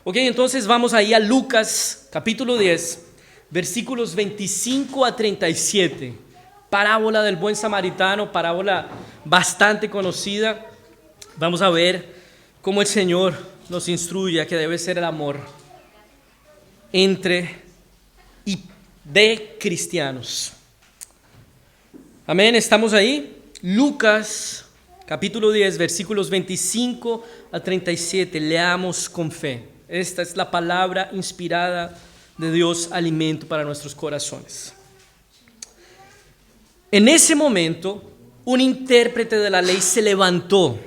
Ok, entonces vamos ahí a Lucas capítulo 10, versículos 25 a 37. Parábola del buen samaritano, parábola bastante conocida. Vamos a ver cómo el Señor nos instruye a que debe ser el amor entre y de cristianos. Amén, estamos ahí. Lucas capítulo 10, versículos 25 a 37. Leamos con fe. Esta es la palabra inspirada de Dios, alimento para nuestros corazones. En ese momento, un intérprete de la ley se levantó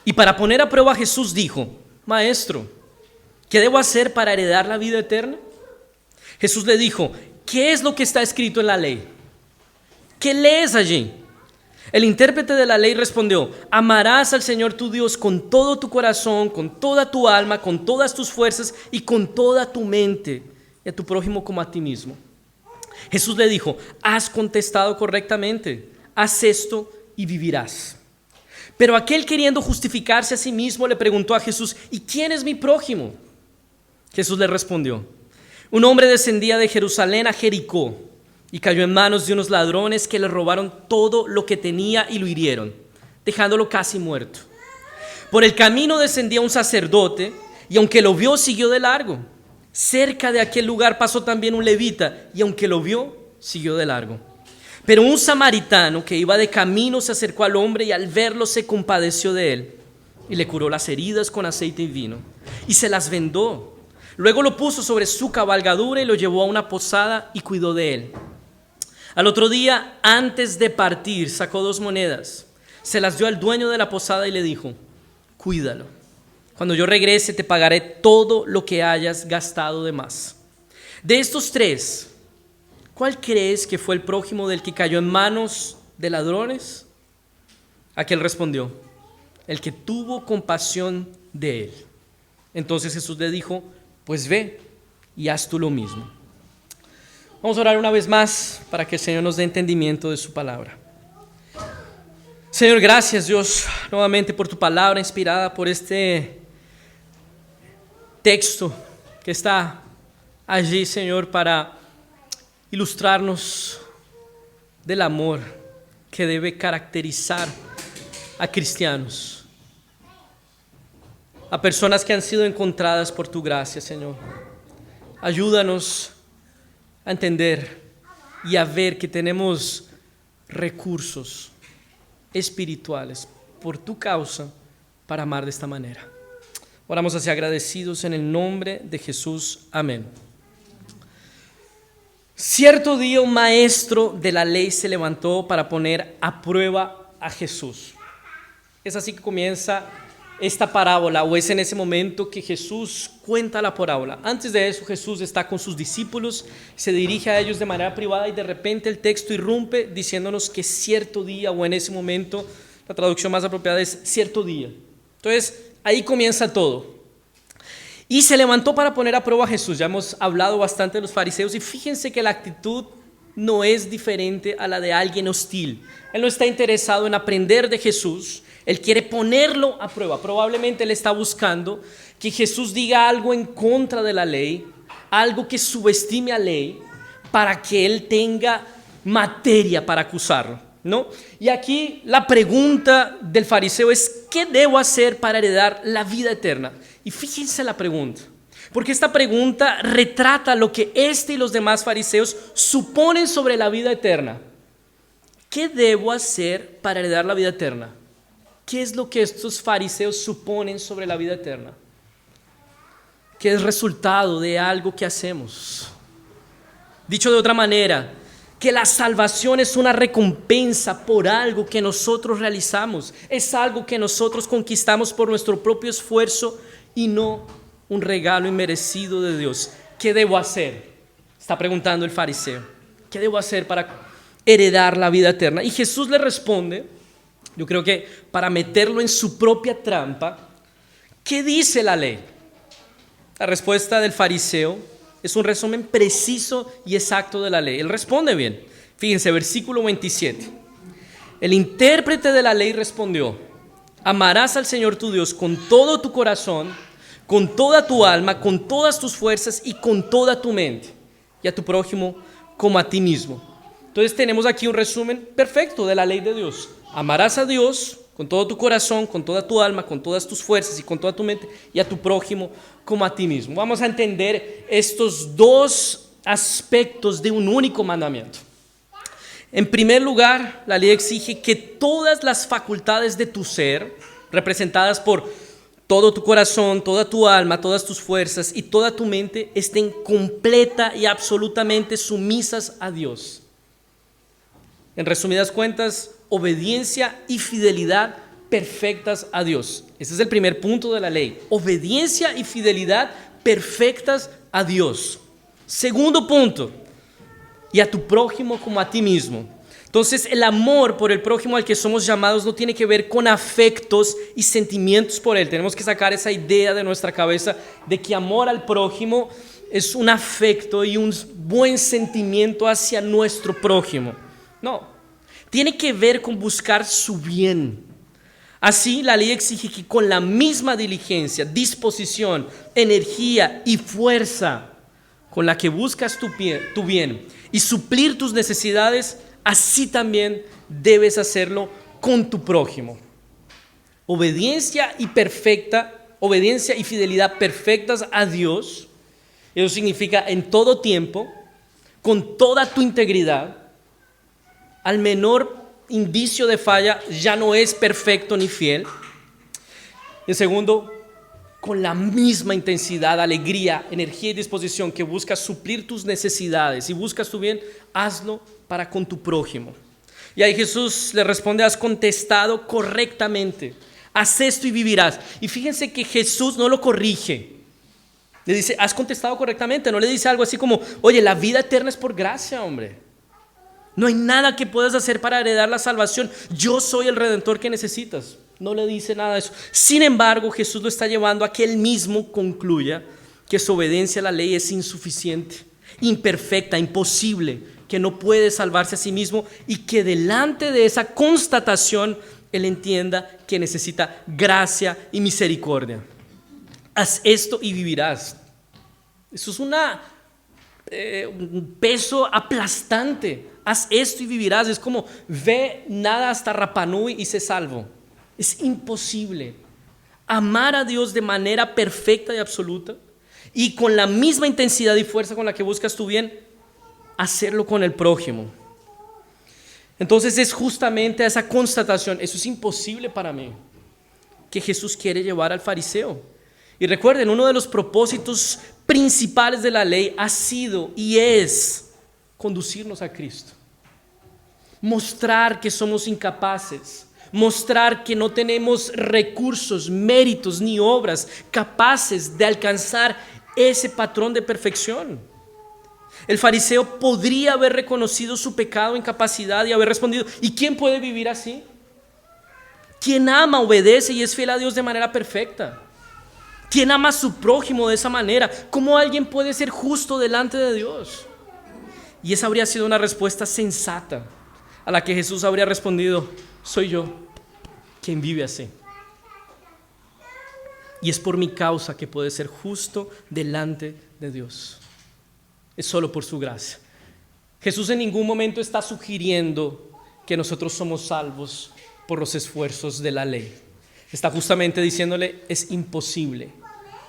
y para poner a prueba a Jesús dijo: Maestro, ¿qué debo hacer para heredar la vida eterna? Jesús le dijo: ¿qué es lo que está escrito en la ley? ¿Qué lees allí? El intérprete de la ley respondió: amarás al Señor tu Dios con todo tu corazón, con toda tu alma, con todas tus fuerzas y con toda tu mente, y a tu prójimo como a ti mismo. Jesús le dijo: has contestado correctamente, haz esto y vivirás. Pero aquel, queriendo justificarse a sí mismo, le preguntó a Jesús: ¿y quién es mi prójimo? Jesús le respondió: un hombre descendía de Jerusalén a Jericó y cayó en manos de unos ladrones que le robaron todo lo que tenía y lo hirieron, dejándolo casi muerto. Por el camino descendía un sacerdote y aunque lo vio, siguió de largo. Cerca de aquel lugar pasó también un levita y aunque lo vio, siguió de largo. Pero un samaritano que iba de camino se acercó al hombre y al verlo se compadeció de él y le curó las heridas con aceite y vino y se las vendó. Luego lo puso sobre su cabalgadura y lo llevó a una posada y cuidó de él. Al otro día, antes de partir, sacó 2 monedas, se las dio al dueño de la posada y le dijo: cuídalo. Cuando yo regrese te pagaré todo lo que hayas gastado de más. De estos 3, ¿cuál crees que fue el prójimo del que cayó en manos de ladrones? Aquel respondió: el que tuvo compasión de él. Entonces Jesús le dijo: pues ve y haz tú lo mismo. Vamos a orar una vez más para que el Señor nos dé entendimiento de su palabra. Señor, gracias Dios nuevamente por tu palabra inspirada, por este texto que está allí, Señor, para ilustrarnos del amor que debe caracterizar a cristianos, a personas que han sido encontradas por tu gracia, Señor. Ayúdanos a entender y a ver que tenemos recursos espirituales por tu causa para amar de esta manera. Oramos así agradecidos en el nombre de Jesús. Amén. Cierto día un maestro de la ley se levantó para poner a prueba a Jesús. Es así que comienza esta parábola, o es en ese momento que Jesús cuenta la parábola. Antes de eso, Jesús está con sus discípulos, se dirige a ellos de manera privada y de repente el texto irrumpe diciéndonos que cierto día, o en ese momento, la traducción más apropiada es cierto día. Entonces, ahí comienza todo. Y se levantó para poner a prueba a Jesús. Ya hemos hablado bastante de los fariseos y fíjense que la actitud no es diferente a la de alguien hostil. Él no está interesado en aprender de Jesús. Él quiere ponerlo a prueba. Probablemente él está buscando que Jesús diga algo en contra de la ley, algo que subestime a la ley, para que él tenga materia para acusarlo, ¿no? Y aquí la pregunta del fariseo es: ¿qué debo hacer para heredar la vida eterna? Y fíjense la pregunta, porque esta pregunta retrata lo que este y los demás fariseos suponen sobre la vida eterna. ¿Qué debo hacer para heredar la vida eterna? ¿Qué es lo que estos fariseos suponen sobre la vida eterna? ¿Qué es resultado de algo que hacemos? Dicho de otra manera, que la salvación es una recompensa por algo que nosotros realizamos, es algo que nosotros conquistamos por nuestro propio esfuerzo y no un regalo inmerecido de Dios. ¿Qué debo hacer?, está preguntando el fariseo. ¿Qué debo hacer para heredar la vida eterna? Y Jesús le responde, yo creo que para meterlo en su propia trampa: ¿qué dice la ley? La respuesta del fariseo es un resumen preciso y exacto de la ley. Él responde bien. Fíjense, versículo 27. El intérprete de la ley respondió: amarás al Señor tu Dios con todo tu corazón, con toda tu alma, con todas tus fuerzas y con toda tu mente, y a tu prójimo como a ti mismo. Entonces tenemos aquí un resumen perfecto de la ley de Dios. Amarás a Dios con todo tu corazón, con toda tu alma, con todas tus fuerzas y con toda tu mente, y a tu prójimo como a ti mismo. Vamos a entender estos dos aspectos de un único mandamiento. En primer lugar, la ley exige que todas las facultades de tu ser, representadas por todo tu corazón, toda tu alma, todas tus fuerzas y toda tu mente, estén completa y absolutamente sumisas a Dios. En resumidas cuentas, obediencia y fidelidad perfectas a Dios. Ese es el primer punto de la ley. Obediencia y fidelidad perfectas a Dios. Segundo punto, y a tu prójimo como a ti mismo. Entonces, el amor por el prójimo al que somos llamados no tiene que ver con afectos y sentimientos por él. Tenemos que sacar esa idea de nuestra cabeza de que amor al prójimo es un afecto y un buen sentimiento hacia nuestro prójimo. No, tiene que ver con buscar su bien. Así, la ley exige que con la misma diligencia, disposición, energía y fuerza con la que buscas tu bien y suplir tus necesidades, así también debes hacerlo con tu prójimo. Obediencia y fidelidad perfectas a Dios. Eso significa en todo tiempo, con toda tu integridad. Al menor indicio de falla ya no es perfecto ni fiel. En segundo, con la misma intensidad, alegría, energía y disposición que buscas suplir tus necesidades y buscas tu bien, hazlo para con tu prójimo. Y ahí Jesús le responde: has contestado correctamente, haz esto y vivirás. Y fíjense que Jesús no lo corrige, le dice: has contestado correctamente. No le dice algo así como: oye, la vida eterna es por gracia, hombre, no hay nada que puedas hacer para heredar la salvación, yo soy el redentor que necesitas. No le dice nada de eso. Sin embargo, Jesús lo está llevando a que él mismo concluya que su obediencia a la ley es insuficiente, imperfecta, imposible, que no puede salvarse a sí mismo, y que delante de esa constatación él entienda que necesita gracia y misericordia. Haz esto y vivirás. Eso es un peso aplastante. Haz esto y vivirás. Es como: ve, nada hasta Rapa Nui y sé salvo. Es imposible amar a Dios de manera perfecta y absoluta, y con la misma intensidad y fuerza con la que buscas tu bien, hacerlo con el prójimo. Entonces es justamente a esa constatación: eso es imposible para mí, que Jesús quiere llevar al fariseo. Y recuerden, uno de los propósitos principales de la ley ha sido y es conducirnos a Cristo, mostrar que somos incapaces, mostrar que no tenemos recursos, méritos ni obras capaces de alcanzar ese patrón de perfección. El fariseo podría haber reconocido su pecado, incapacidad, y haber respondido: ¿y quién puede vivir así? ¿Quién ama, obedece y es fiel a Dios de manera perfecta? ¿Quién ama a su prójimo de esa manera? ¿Cómo alguien puede ser justo delante de Dios? Y esa habría sido una respuesta sensata, a la que Jesús habría respondido: soy yo quien vive así. Y es por mi causa que puede ser justo delante de Dios. Es solo por su gracia. Jesús en ningún momento está sugiriendo que nosotros somos salvos por los esfuerzos de la ley. Está justamente diciéndole: es imposible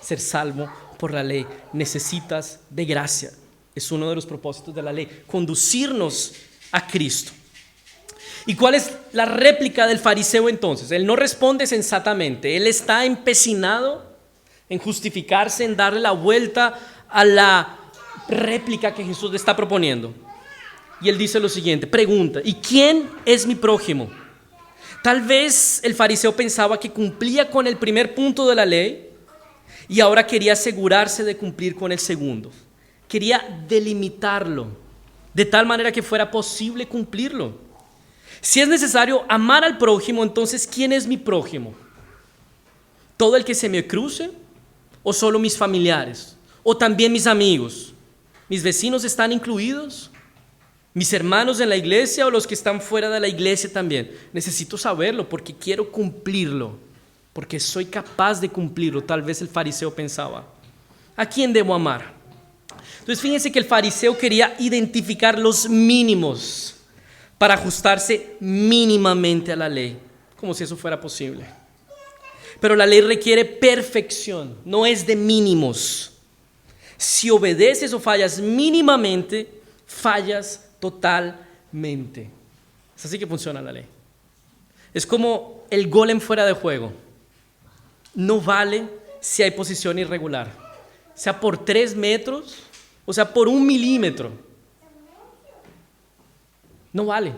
ser salvo por la ley. Necesitas de gracia. Es uno de los propósitos de la ley, conducirnos a Cristo. ¿Y cuál es la réplica del fariseo entonces? Él no responde sensatamente. Él está empecinado en justificarse, en darle la vuelta a la réplica que Jesús le está proponiendo. Y él dice lo siguiente, pregunta: ¿y quién es mi prójimo? Tal vez el fariseo pensaba que cumplía con el primer punto de la ley y ahora quería asegurarse de cumplir con el segundo. Quería delimitarlo de tal manera que fuera posible cumplirlo. Si es necesario amar al prójimo, entonces ¿quién es mi prójimo? ¿Todo el que se me cruce? ¿O solo mis familiares? ¿O también mis amigos? ¿Mis vecinos están incluidos? ¿Mis hermanos en la iglesia o los que están fuera de la iglesia también? Necesito saberlo porque quiero cumplirlo. porque soy capaz de cumplirlo. Tal vez el fariseo pensaba, ¿a quién debo amar? Entonces fíjense que el fariseo quería identificar los mínimos para ajustarse mínimamente a la ley, como si eso fuera posible. Pero la ley requiere perfección, no es de mínimos. Si obedeces o fallas mínimamente, fallas totalmente. Es así que funciona la ley. Es como el golem fuera de juego. No vale si hay posición irregular, sea por 3 metros o sea por 1 milímetro. No vale.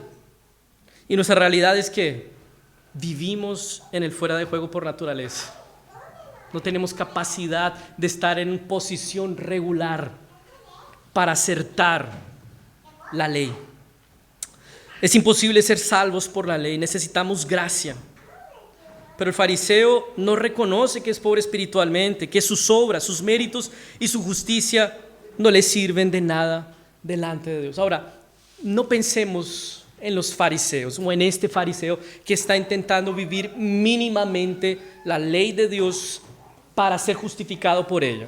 Y nuestra realidad es que vivimos en el fuera de juego por naturaleza. No tenemos capacidad de estar en posición regular para acertar la ley. Es imposible ser salvos por la ley, necesitamos gracia. Pero el fariseo no reconoce que es pobre espiritualmente, que sus obras, sus méritos y su justicia no le sirven de nada delante de Dios. Ahora, no pensemos en los fariseos o en este fariseo que está intentando vivir mínimamente la ley de Dios para ser justificado por ella.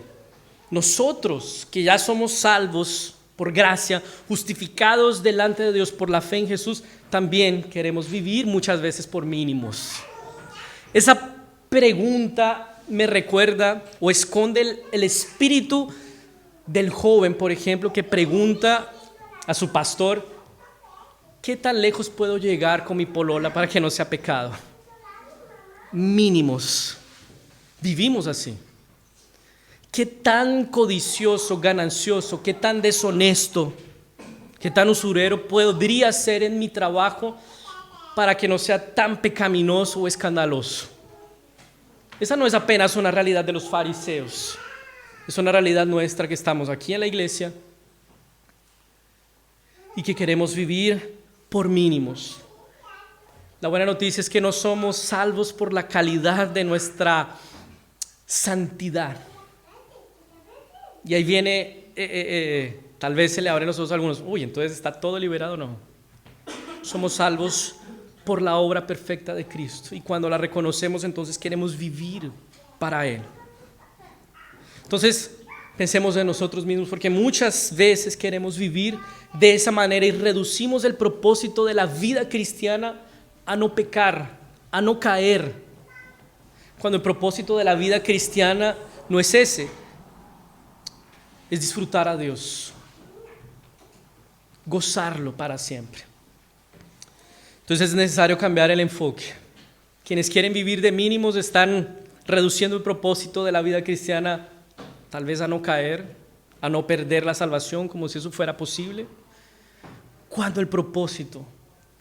Nosotros que ya somos salvos por gracia, justificados delante de Dios por la fe en Jesús, también queremos vivir muchas veces por mínimos. Esa pregunta me recuerda o esconde el espíritu del joven, por ejemplo, que pregunta a su pastor, ¿qué tan lejos puedo llegar con mi polola para que no sea pecado? Mínimos. Vivimos así. ¿Qué tan codicioso, ganancioso, qué tan deshonesto, qué tan usurero podría ser en mi trabajo para que no sea tan pecaminoso o escandaloso? Esa no es apenas una realidad de los fariseos, es una realidad nuestra que estamos aquí en la iglesia y que queremos vivir por mínimos. La buena noticia es que no somos salvos por la calidad de nuestra santidad. Y ahí viene, tal vez se le abren los ojos a algunos, uy, entonces está todo liberado. No, somos salvos por la obra perfecta de Cristo, y cuando la reconocemos entonces queremos vivir para Él. Entonces pensemos en nosotros mismos, porque muchas veces queremos vivir de esa manera y reducimos el propósito de la vida cristiana a no pecar, a no caer, cuando el propósito de la vida cristiana no es ese, es disfrutar a Dios, gozarlo para siempre. Entonces es necesario cambiar el enfoque. Quienes quieren vivir de mínimos están reduciendo el propósito de la vida cristiana tal vez a no caer, a no perder la salvación, como si eso fuera posible, cuando el propósito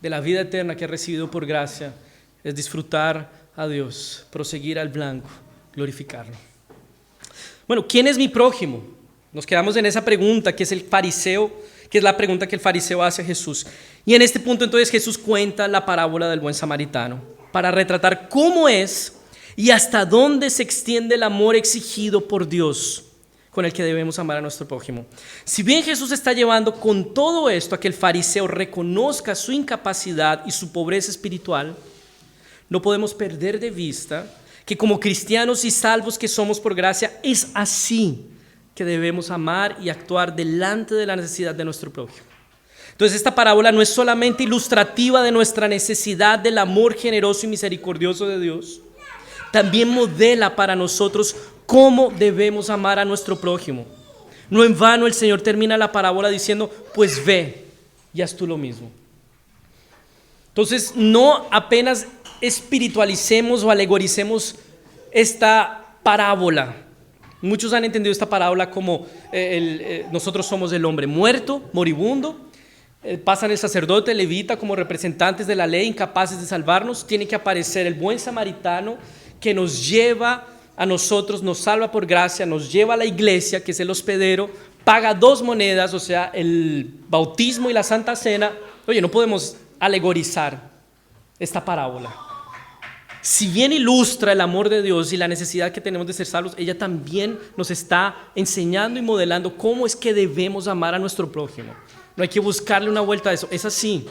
de la vida eterna que he recibido por gracia es disfrutar a Dios, proseguir al blanco, glorificarlo. Bueno, ¿quién es mi prójimo? Nos quedamos en esa pregunta que es el fariseo, que es la pregunta que el fariseo hace a Jesús. Y en este punto entonces Jesús cuenta la parábola del buen samaritano para retratar cómo es y hasta dónde se extiende el amor exigido por Dios con el que debemos amar a nuestro prójimo. Si bien Jesús está llevando con todo esto a que el fariseo reconozca su incapacidad y su pobreza espiritual, no podemos perder de vista que como cristianos y salvos que somos por gracia, es así que debemos amar y actuar delante de la necesidad de nuestro prójimo. Entonces esta parábola no es solamente ilustrativa de nuestra necesidad del amor generoso y misericordioso de Dios, también modela para nosotros cómo debemos amar a nuestro prójimo. No en vano el Señor termina la parábola diciendo, pues ve y haz tú lo mismo. Entonces no apenas espiritualicemos o alegoricemos esta parábola. Muchos han entendido esta parábola como nosotros somos el hombre muerto, moribundo, pasan el sacerdote, el levita como representantes de la ley, incapaces de salvarnos, tiene que aparecer el buen samaritano que nos lleva a nosotros, nos salva por gracia, nos lleva a la iglesia, que es el hospedero, paga 2 monedas, o sea, el bautismo y la Santa Cena. Oye, no podemos alegorizar esta parábola. Si bien ilustra el amor de Dios y la necesidad que tenemos de ser salvos, ella también nos está enseñando y modelando cómo es que debemos amar a nuestro prójimo. No hay que buscarle una vuelta a eso, es así.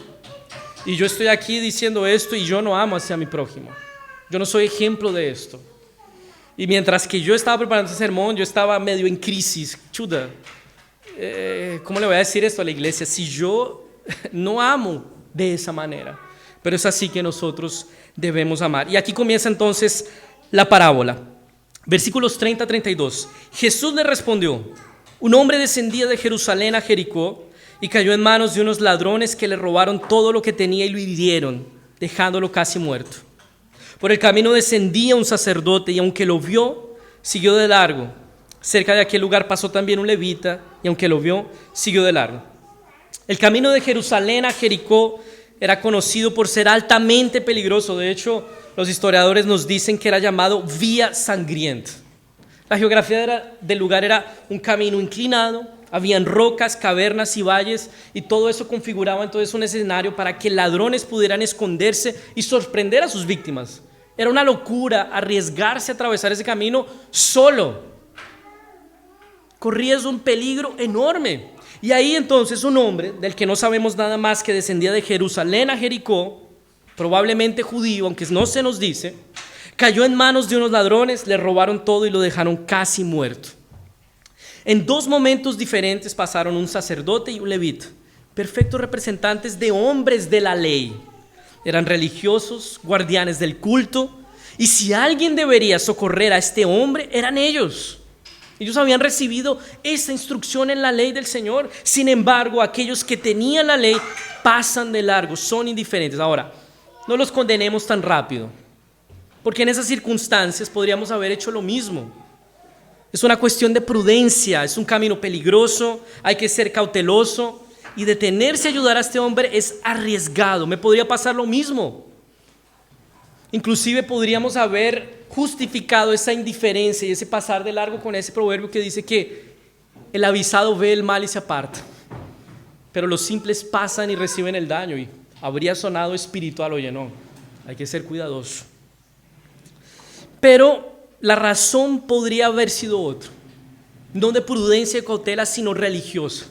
Y yo estoy aquí diciendo esto y yo no amo hacia mi prójimo. Yo no soy ejemplo de esto. Y mientras que yo estaba preparando ese sermón, yo estaba medio en crisis. Chuda, ¿cómo le voy a decir esto a la iglesia si yo no amo de esa manera? Pero es así que nosotros debemos amar. Y aquí comienza entonces la parábola. Versículos 30 a 32. Jesús le respondió: un hombre descendía de Jerusalén a Jericó y cayó en manos de unos ladrones que le robaron todo lo que tenía y lo hirieron, dejándolo casi muerto. Por el camino descendía un sacerdote y aunque lo vio, siguió de largo. Cerca de aquel lugar pasó también un levita y aunque lo vio, siguió de largo. El camino de Jerusalén a Jericó era conocido por ser altamente peligroso. De hecho, los historiadores nos dicen que era llamado Vía Sangrienta. La geografía del lugar era un camino inclinado, habían rocas, cavernas y valles, y todo eso configuraba entonces un escenario para que ladrones pudieran esconderse y sorprender a sus víctimas. Era una locura arriesgarse a atravesar ese camino solo. Corrías un peligro enorme. Y ahí entonces un hombre, del que no sabemos nada más, que descendía de Jerusalén a Jericó, probablemente judío, aunque no se nos dice, cayó en manos de unos ladrones, le robaron todo y lo dejaron casi muerto. En dos momentos diferentes pasaron un sacerdote y un levita, perfectos representantes de hombres de la ley. Eran religiosos, guardianes del culto, y si alguien debería socorrer a este hombre, eran ellos. Ellos habían recibido esa instrucción en la ley del Señor. Sin embargo, aquellos que tenían la ley pasan de largo, son indiferentes. Ahora, no los condenemos tan rápido, porque en esas circunstancias podríamos haber hecho lo mismo. Es una cuestión de prudencia, es un camino peligroso, hay que ser cauteloso, y detenerse a ayudar a este hombre es arriesgado. Me podría pasar lo mismo. Inclusive podríamos haber justificado esa indiferencia y ese pasar de largo con ese proverbio que dice que el avisado ve el mal y se aparta, pero los simples pasan y reciben el daño, y habría sonado espiritual, oye, no, hay que ser cuidadoso. Pero la razón podría haber sido otra, no de prudencia y cautela, sino religiosa.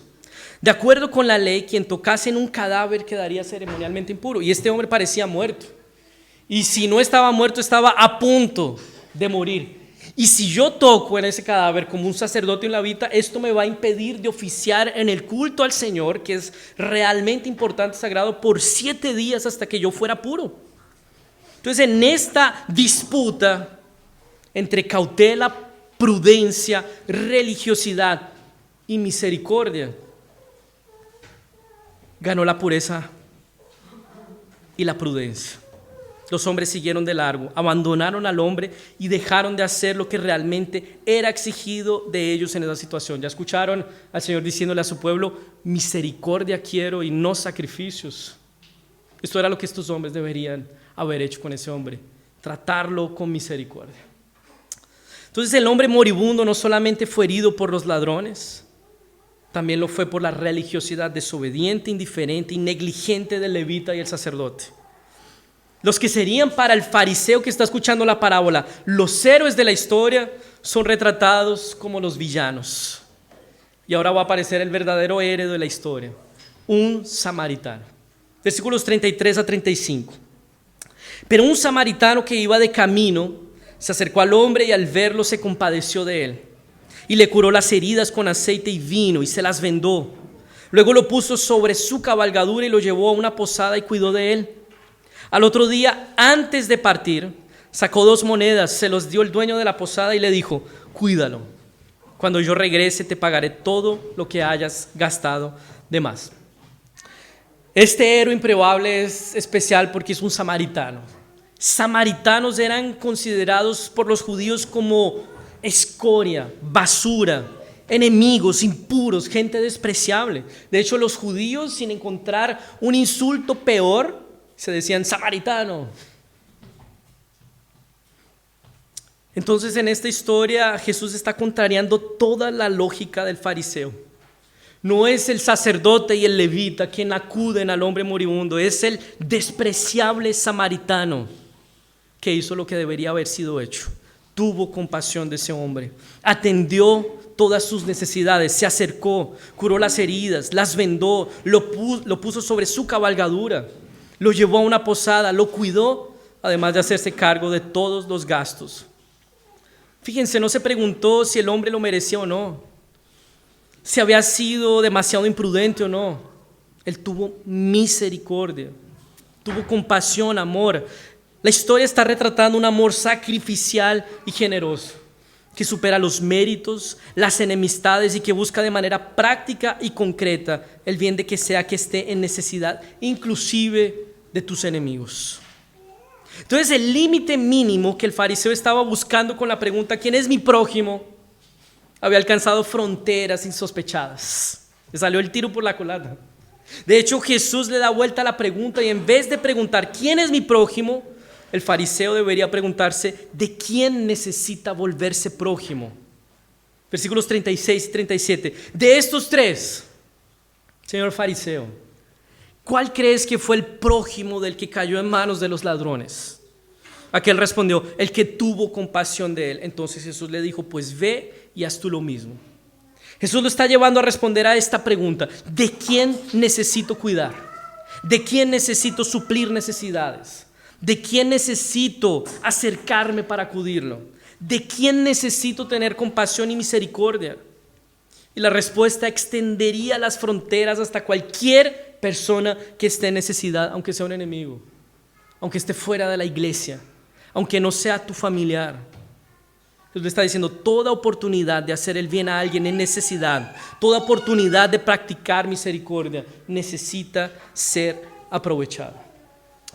De acuerdo con la ley, quien tocase en un cadáver quedaría ceremonialmente impuro, y este hombre parecía muerto. Y si no estaba muerto, estaba a punto de morir. Y si yo toco en ese cadáver como un sacerdote y un levita, esto me va a impedir de oficiar en el culto al Señor, que es realmente importante, sagrado, por 7 días hasta que yo fuera puro. Entonces, en esta disputa entre cautela, prudencia, religiosidad y misericordia, ganó la pureza y la prudencia. Los hombres siguieron de largo, abandonaron al hombre y dejaron de hacer lo que realmente era exigido de ellos en esa situación. Ya escucharon al Señor diciéndole a su pueblo: misericordia quiero y no sacrificios. Esto era lo que estos hombres deberían haber hecho con ese hombre, tratarlo con misericordia. Entonces el hombre moribundo no solamente fue herido por los ladrones, también lo fue por la religiosidad desobediente, indiferente y negligente del levita y el sacerdote. Los que serían para el fariseo que está escuchando la parábola los héroes de la historia son retratados como los villanos. Y ahora va a aparecer el verdadero héroe de la historia, un samaritano. Versículos 33 a 35. Pero un samaritano que iba de camino se acercó al hombre y al verlo se compadeció de él. Y le curó las heridas con aceite y vino y se las vendó. Luego lo puso sobre su cabalgadura y lo llevó a una posada y cuidó de él. Al otro día, antes de partir, sacó 2 monedas, se los dio el dueño de la posada y le dijo: cuídalo, cuando yo regrese te pagaré todo lo que hayas gastado de más. Este héroe improbable es especial porque es un samaritano. Samaritanos eran considerados por los judíos como escoria, basura, enemigos, impuros, gente despreciable. De hecho, los judíos, sin encontrar un insulto peor, se decían samaritano. Entonces, en esta historia Jesús está contrariando toda la lógica del fariseo. No es el sacerdote y el levita quien acuden al hombre moribundo, es el despreciable samaritano que hizo lo que debería haber sido hecho. Tuvo compasión de ese hombre, atendió todas sus necesidades, se acercó, curó las heridas, las vendó, lo puso sobre su cabalgadura, lo llevó a una posada, lo cuidó además de hacerse cargo de todos los gastos. Fíjense, no se preguntó si el hombre lo merecía o no, si había sido demasiado imprudente o no. Él tuvo misericordia, tuvo compasión, amor. La historia está retratando un amor sacrificial y generoso, que supera los méritos, las enemistades y que busca de manera práctica y concreta el bien de que sea que esté en necesidad, inclusive de tus enemigos. Entonces el límite mínimo que el fariseo estaba buscando con la pregunta ¿quién es mi prójimo? Había alcanzado fronteras insospechadas. Le salió el tiro por la culata. De hecho, Jesús le da vuelta a la pregunta y en vez de preguntar ¿quién es mi prójimo?, el fariseo debería preguntarse ¿de quién necesita volverse prójimo? Versículos 36 y 37. De estos tres, señor fariseo, ¿cuál crees que fue el prójimo del que cayó en manos de los ladrones? Aquel respondió, el que tuvo compasión de él. Entonces Jesús le dijo, pues ve y haz tú lo mismo. Jesús lo está llevando a responder a esta pregunta: ¿de quién necesito cuidar? ¿De quién necesito suplir necesidades? ¿De quién necesito acercarme para acudirlo? ¿De quién necesito tener compasión y misericordia? Y la respuesta extendería las fronteras hasta cualquier persona que esté en necesidad, aunque sea un enemigo, aunque esté fuera de la iglesia, aunque no sea tu familiar. Jesús le está diciendo, toda oportunidad de hacer el bien a alguien en necesidad, toda oportunidad de practicar misericordia necesita ser aprovechada.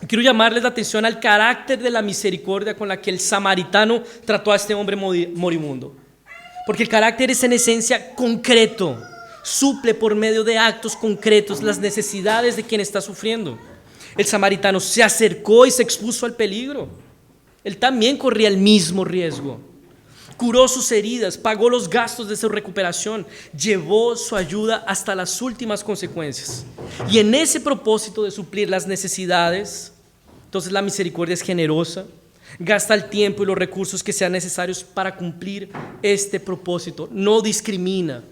Quiero llamarles la atención al carácter de la misericordia con la que el samaritano trató a este hombre moribundo. Porque el carácter es en esencia concreto, suple por medio de actos concretos las necesidades de quien está sufriendo. El samaritano se acercó y se expuso al peligro. Él también corría el mismo riesgo. Curó sus heridas, pagó los gastos de su recuperación, llevó su ayuda hasta las últimas consecuencias. Y en ese propósito de suplir las necesidades, entonces la misericordia es generosa, gasta el tiempo y los recursos que sean necesarios para cumplir este propósito. No discrimina,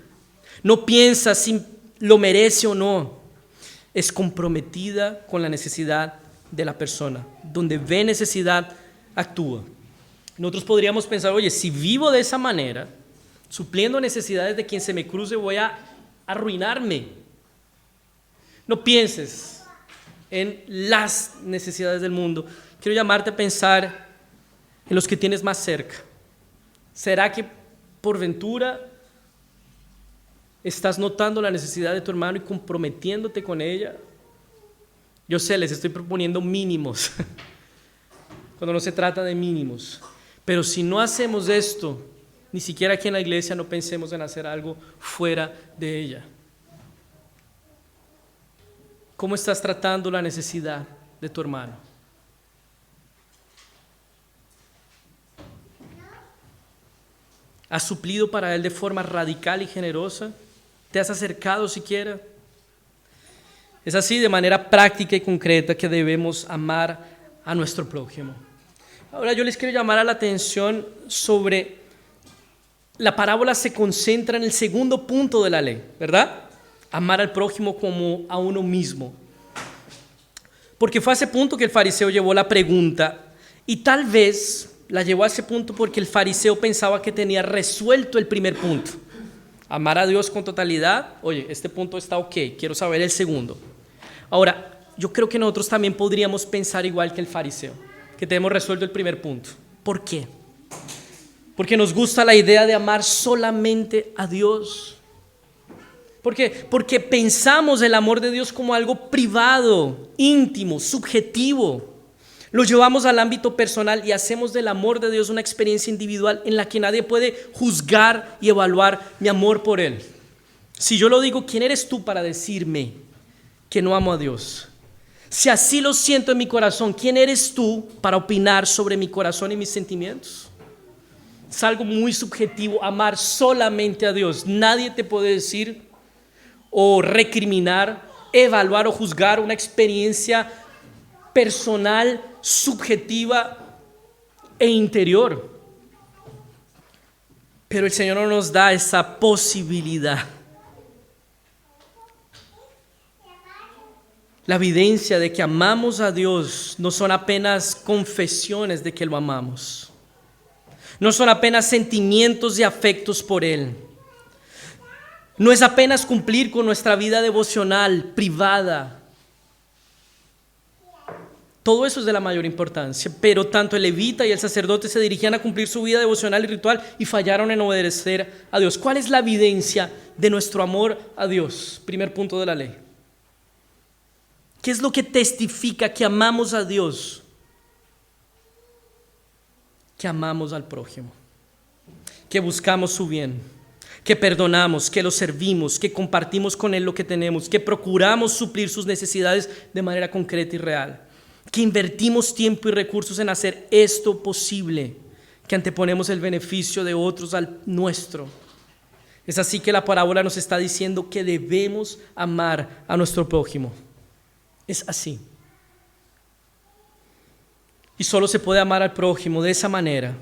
no piensa si lo merece o no. Es comprometida con la necesidad de la persona. Donde ve necesidad, actúa. Nosotros podríamos pensar, oye, si vivo de esa manera, supliendo necesidades de quien se me cruce, voy a arruinarme. No pienses en las necesidades del mundo. Quiero llamarte a pensar en los que tienes más cerca. ¿Será que por ventura estás notando la necesidad de tu hermano y comprometiéndote con ella? Yo sé, les estoy proponiendo mínimos, cuando no se trata de mínimos. Pero si no hacemos esto, ni siquiera aquí en la iglesia no pensemos en hacer algo fuera de ella. ¿Cómo estás tratando la necesidad de tu hermano? ¿Has suplido para él de forma radical y generosa? ¿Te has acercado siquiera? Es así, de manera práctica y concreta, que debemos amar a nuestro prójimo. Ahora yo les quiero llamar a la atención sobre la parábola. Se concentra en el segundo punto de la ley, ¿verdad? Amar al prójimo como a uno mismo. Porque fue a ese punto que el fariseo llevó la pregunta, y tal vez la llevó a ese punto porque el fariseo pensaba que tenía resuelto el primer punto. Amar a Dios con totalidad. Oye, este punto está ok, quiero saber el segundo. Ahora, yo creo que nosotros también podríamos pensar igual que el fariseo, que tenemos resuelto el primer punto. ¿Por qué? Porque nos gusta la idea de amar solamente a Dios. ¿Por qué? Porque pensamos el amor de Dios como algo privado, íntimo, subjetivo. Lo llevamos al ámbito personal y hacemos del amor de Dios una experiencia individual en la que nadie puede juzgar y evaluar mi amor por Él. Si yo lo digo, ¿quién eres tú para decirme que no amo a Dios? Si así lo siento en mi corazón, ¿quién eres tú para opinar sobre mi corazón y mis sentimientos? Es algo muy subjetivo, amar solamente a Dios. Nadie te puede decir o recriminar, evaluar o juzgar una experiencia personal, subjetiva e interior. Pero el Señor no nos da esa posibilidad. La evidencia de que amamos a Dios no son apenas confesiones de que lo amamos. No son apenas sentimientos y afectos por Él. No es apenas cumplir con nuestra vida devocional, privada. Todo eso es de la mayor importancia, pero tanto el levita y el sacerdote se dirigían a cumplir su vida devocional y ritual y fallaron en obedecer a Dios. ¿Cuál es la evidencia de nuestro amor a Dios? Primer punto de la ley. ¿Qué es lo que testifica que amamos a Dios? Que amamos al prójimo, que buscamos su bien, que perdonamos, que lo servimos, que compartimos con Él lo que tenemos, que procuramos suplir sus necesidades de manera concreta y real, que invertimos tiempo y recursos en hacer esto posible, que anteponemos el beneficio de otros al nuestro. Es así que la parábola nos está diciendo que debemos amar a nuestro prójimo. Es así. Y solo se puede amar al prójimo de esa manera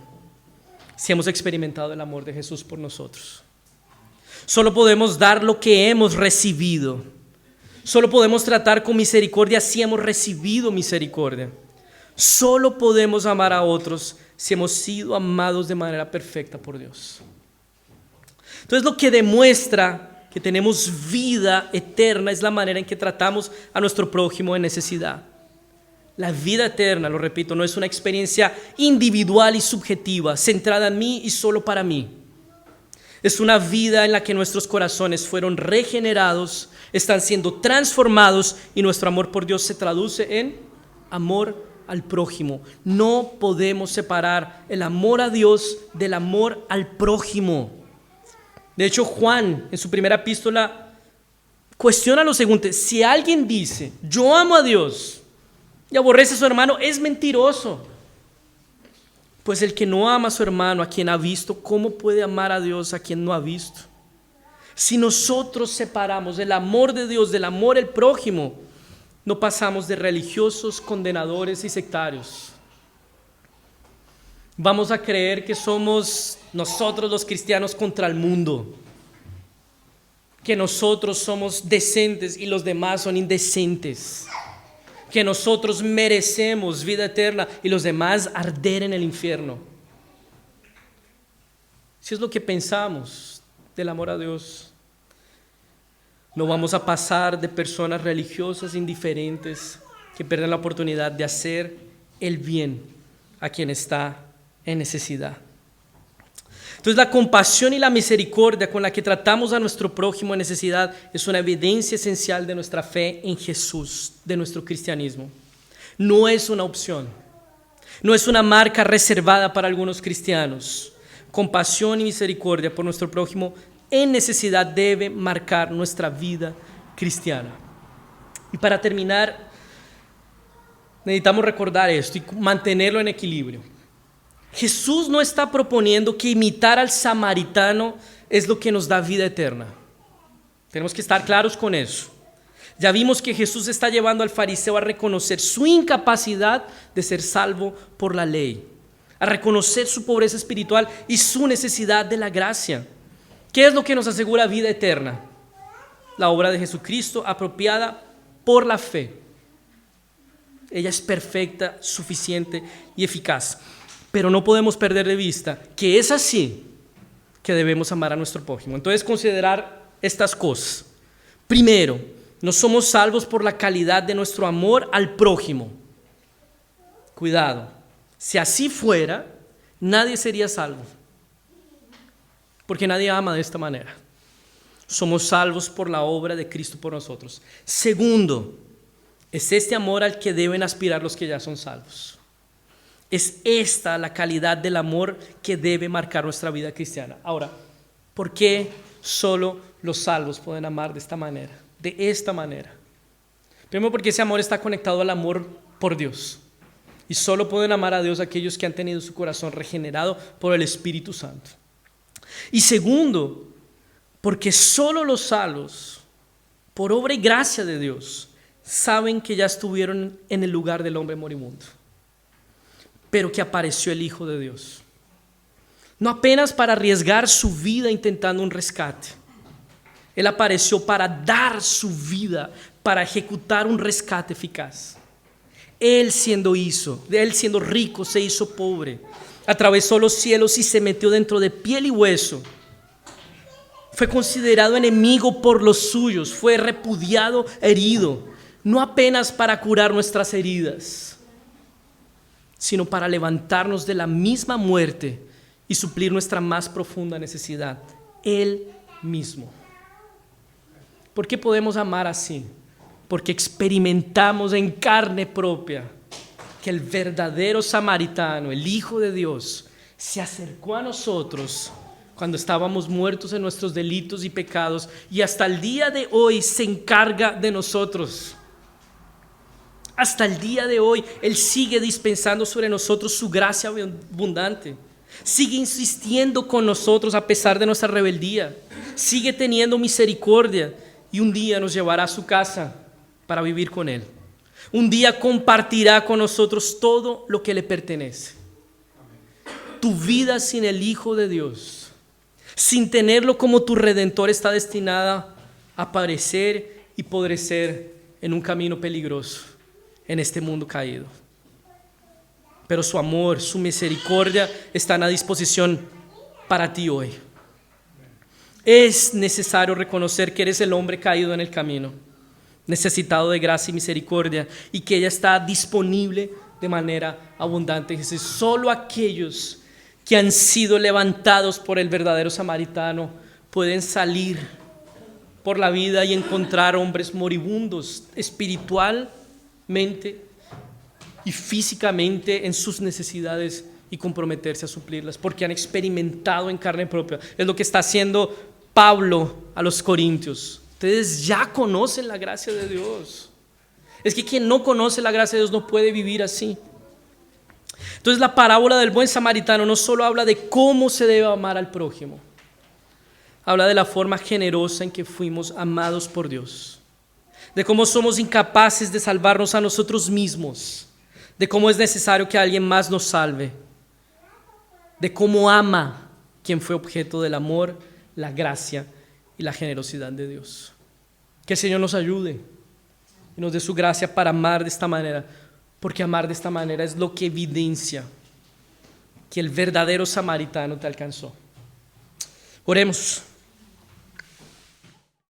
si hemos experimentado el amor de Jesús por nosotros. Solo podemos dar lo que hemos recibido. Solo podemos tratar con misericordia si hemos recibido misericordia. Solo podemos amar a otros si hemos sido amados de manera perfecta por Dios. Entonces, lo que demuestra que tenemos vida eterna es la manera en que tratamos a nuestro prójimo en necesidad. La vida eterna, lo repito, no es una experiencia individual y subjetiva, centrada en mí y solo para mí. Es una vida en la que nuestros corazones fueron regenerados, están siendo transformados y nuestro amor por Dios se traduce en amor al prójimo. No podemos separar el amor a Dios del amor al prójimo. De hecho, Juan, en su primera epístola, cuestiona lo siguiente: si alguien dice, yo amo a Dios, y aborrece a su hermano, es mentiroso. Pues el que no ama a su hermano, a quien ha visto, ¿cómo puede amar a Dios a quien no ha visto? Si nosotros separamos el amor de Dios del amor al prójimo, no pasamos de religiosos, condenadores y sectarios. Vamos a creer que somos nosotros los cristianos contra el mundo, que nosotros somos decentes y los demás son indecentes, que nosotros merecemos vida eterna y los demás arder en el infierno. Si es lo que pensamos del amor a Dios, no vamos a pasar de personas religiosas indiferentes que pierden la oportunidad de hacer el bien a quien está en necesidad. Entonces, la compasión y la misericordia con la que tratamos a nuestro prójimo en necesidad es una evidencia esencial de nuestra fe en Jesús, de nuestro cristianismo. No es una opción, no es una marca reservada para algunos cristianos. Compasión y misericordia por nuestro prójimo en necesidad debe marcar nuestra vida cristiana. Y para terminar, necesitamos recordar esto y mantenerlo en equilibrio. Jesús no está proponiendo que imitar al samaritano es lo que nos da vida eterna. Tenemos que estar claros con eso. Ya vimos que Jesús está llevando al fariseo a reconocer su incapacidad de ser salvo por la ley, a reconocer su pobreza espiritual y su necesidad de la gracia. ¿Qué es lo que nos asegura vida eterna? La obra de Jesucristo apropiada por la fe. Ella es perfecta, suficiente y eficaz. Pero no podemos perder de vista que es así que debemos amar a nuestro prójimo. Entonces, considerar estas cosas. Primero, no somos salvos por la calidad de nuestro amor al prójimo. Cuidado, si así fuera, nadie sería salvo, porque nadie ama de esta manera. Somos salvos por la obra de Cristo por nosotros. Segundo, es este amor al que deben aspirar los que ya son salvos. Es esta la calidad del amor que debe marcar nuestra vida cristiana. Ahora, ¿por qué solo los salvos pueden amar de esta manera? De esta manera. Primero, porque ese amor está conectado al amor por Dios. Y solo pueden amar a Dios aquellos que han tenido su corazón regenerado por el Espíritu Santo. Y segundo, porque solo los salvos, por obra y gracia de Dios, saben que ya estuvieron en el lugar del hombre moribundo, pero que apareció el Hijo de Dios. No apenas para arriesgar su vida intentando un rescate. Él apareció para dar su vida, para ejecutar un rescate eficaz. Él siendo rico, se hizo pobre, atravesó los cielos y se metió dentro de piel y hueso. Fue considerado enemigo por los suyos, fue repudiado, herido, no apenas para curar nuestras heridas, sino para levantarnos de la misma muerte y suplir nuestra más profunda necesidad, Él mismo. ¿Por qué podemos amar así? Porque experimentamos en carne propia que el verdadero samaritano, el Hijo de Dios, se acercó a nosotros cuando estábamos muertos en nuestros delitos y pecados, y hasta el día de hoy se encarga de nosotros. Hasta el día de hoy Él sigue dispensando sobre nosotros su gracia abundante. Sigue insistiendo con nosotros a pesar de nuestra rebeldía. Sigue teniendo misericordia y un día nos llevará a su casa para vivir con Él. Un día compartirá con nosotros todo lo que le pertenece. Tu vida sin el Hijo de Dios, sin tenerlo como tu Redentor, está destinada a parecer y podrecer en un camino peligroso en este mundo caído. Pero su amor, su misericordia están a disposición para ti hoy. Es necesario reconocer que eres el hombre caído en el camino, necesitado de gracia y misericordia, y que ella está disponible de manera abundante. Jesús, solo aquellos que han sido levantados por el verdadero samaritano pueden salir por la vida y encontrar hombres moribundos espiritualmente y físicamente en sus necesidades y comprometerse a suplirlas, porque han experimentado en carne propia. Es lo que está haciendo Pablo a los corintios. Ustedes ya conocen la gracia de Dios. Es que quien no conoce la gracia de Dios no puede vivir así. Entonces la parábola del buen samaritano no solo habla de cómo se debe amar al prójimo, habla de la forma generosa en que fuimos amados por Dios, de cómo somos incapaces de salvarnos a nosotros mismos, de cómo es necesario que alguien más nos salve, de cómo ama quien fue objeto del amor, la gracia y la generosidad de Dios. Que el Señor nos ayude y nos dé su gracia para amar de esta manera, porque amar de esta manera es lo que evidencia que el verdadero samaritano te alcanzó. Oremos.